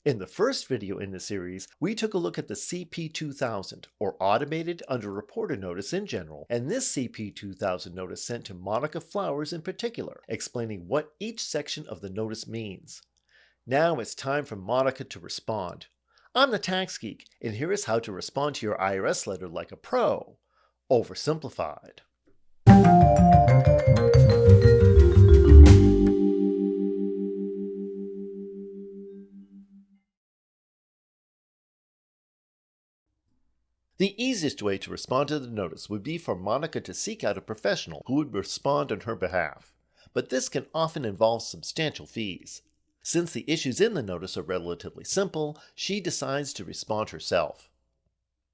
In the first video in the series, we took a look at the CP2000, or Automated Underreported Notice in general, and this CP2000 notice sent to Monica Flowers in particular, explaining what each section of the notice means. Now it's time for Monica to respond. I'm the Tax Geek, and here is how to respond to your IRS letter like a pro. Oversimplified. The easiest way to respond to the notice would be for Monica to seek out a professional who would respond on her behalf, but this can often involve substantial fees. Since the issues in the notice are relatively simple, she decides to respond herself.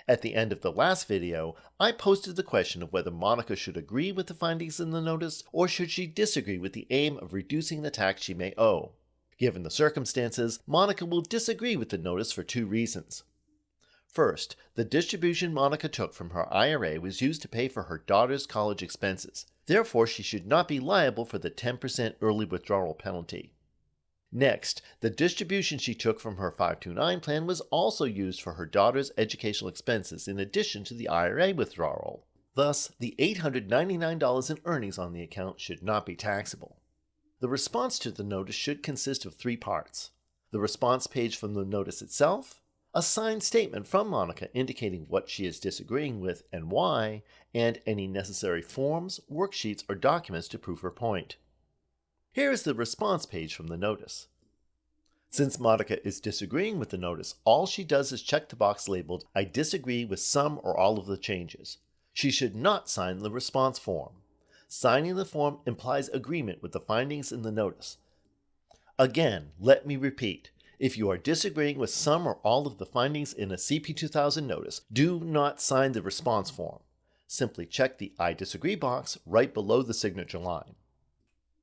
At the end of the last video, I posted the question of whether Monica should agree with the findings in the notice or should she disagree with the aim of reducing the tax she may owe. Given the circumstances, Monica will disagree with the notice for two reasons. First, the distribution Monica took from her IRA was used to pay for her daughter's college expenses. Therefore, she should not be liable for the 10% early withdrawal penalty. Next, the distribution she took from her 529 plan was also used for her daughter's educational expenses in addition to the IRA withdrawal. Thus, the $899 in earnings on the account should not be taxable. The response to the notice should consist of three parts: the response page from the notice itself, a signed statement from Monica indicating what she is disagreeing with and why, and any necessary forms, worksheets, or documents to prove her point. Here is the response page from the notice. Since Monica is disagreeing with the notice, all she does is check the box labeled "I disagree with some or all of the changes." She should not sign the response form. Signing the form implies agreement with the findings in the notice. Again, let me repeat. If you are disagreeing with some or all of the findings in a CP2000 notice, do not sign the response form. Simply check the "I disagree" box right below the signature line.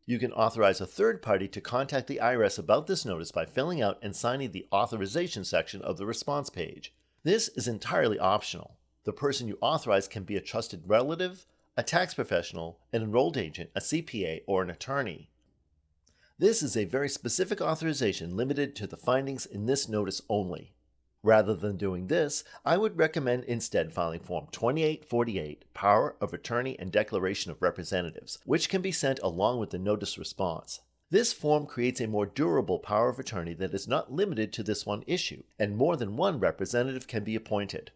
You can authorize a third party to contact the IRS about this notice by filling out and signing the authorization section of the response page. This is entirely optional. The person you authorize can be a trusted relative, a tax professional, an enrolled agent, a CPA, or an attorney. This is a very specific authorization limited to the findings in this notice only. Rather than doing this, I would recommend instead filing Form 2848, Power of Attorney and Declaration of Representatives, which can be sent along with the notice response. This form creates a more durable power of attorney that is not limited to this one issue, and more than one representative can be appointed.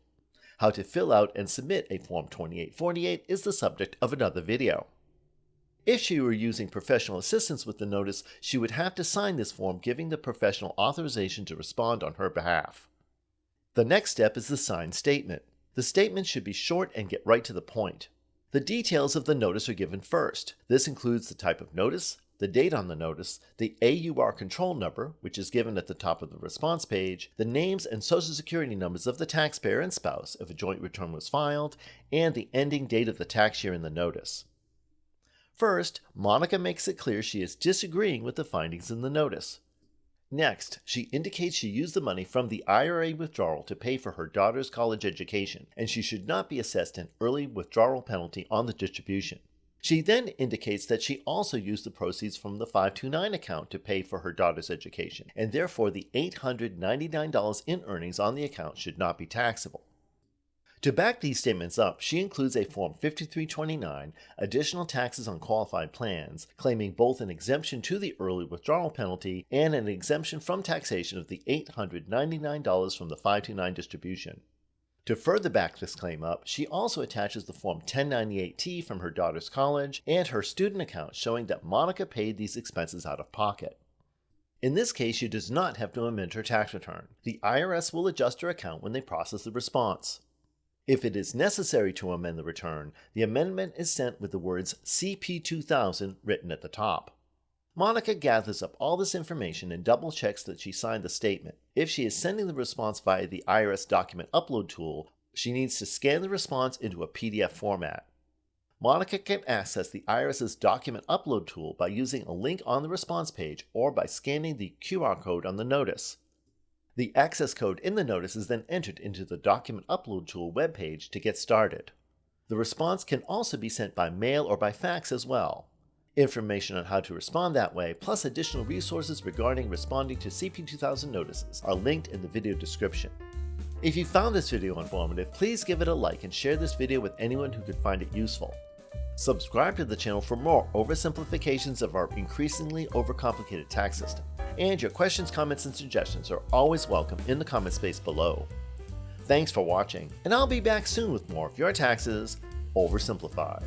How to fill out and submit a Form 2848 is the subject of another video. If she were using professional assistance with the notice, she would have to sign this form giving the professional authorization to respond on her behalf. The next step is the signed statement. The statement should be short and get right to the point. The details of the notice are given first. This includes the type of notice, the date on the notice, the AUR control number, which is given at the top of the response page, the names and social security numbers of the taxpayer and spouse if a joint return was filed, and the ending date of the tax year in the notice. First, Monica makes it clear she is disagreeing with the findings in the notice. Next, she indicates she used the money from the IRA withdrawal to pay for her daughter's college education, and she should not be assessed an early withdrawal penalty on the distribution. She then indicates that she also used the proceeds from the 529 account to pay for her daughter's education, and therefore the $899 in earnings on the account should not be taxable. To back these statements up, she includes a Form 5329, Additional Taxes on Qualified Plans, claiming both an exemption to the early withdrawal penalty and an exemption from taxation of the $899 from the 529 distribution. To further back this claim up, she also attaches the Form 1098-T from her daughter's college and her student account showing that Monica paid these expenses out of pocket. In this case, she does not have to amend her tax return. The IRS will adjust her account when they process the response. If it is necessary to amend the return, the amendment is sent with the words CP2000 written at the top. Monica gathers up all this information and double checks that she signed the statement. If she is sending the response via the IRS document upload tool, she needs to scan the response into a PDF format. Monica can access the IRS's document upload tool by using a link on the response page or by scanning the QR code on the notice. The access code in the notice is then entered into the Document Upload Tool webpage to get started. The response can also be sent by mail or by fax as well. Information on how to respond that way, plus additional resources regarding responding to CP 2000 notices, are linked in the video description. If you found this video informative, please give it a like and share this video with anyone who could find it useful. Subscribe to the channel for more oversimplifications of our increasingly overcomplicated tax system. And your questions, comments, and suggestions are always welcome in the comment space below. Thanks for watching, and I'll be back soon with more of your taxes oversimplified.